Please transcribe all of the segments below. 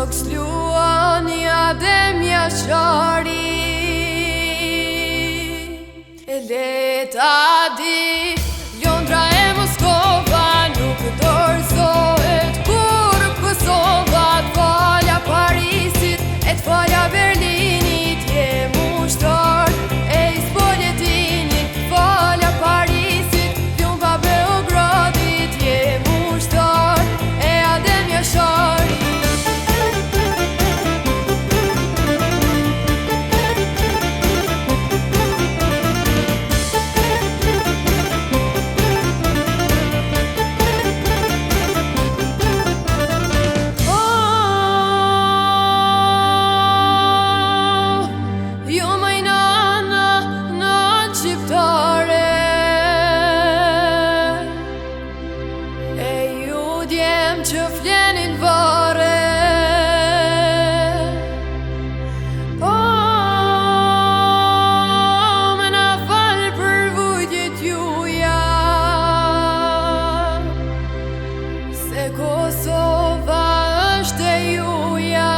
Shok s'luan Adem Jashari E leta di Londra e Moskova nuk dorëzohet kur Kosova t'falja Parisit e t'falja Berlinit je mushtar e Ispolietinit t'falja Parisit fjumba Beogradit je mushtar e Adem Jashari që flenin vare me na fal për vujtjet juja se Kosova është e juja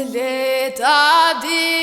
e leta di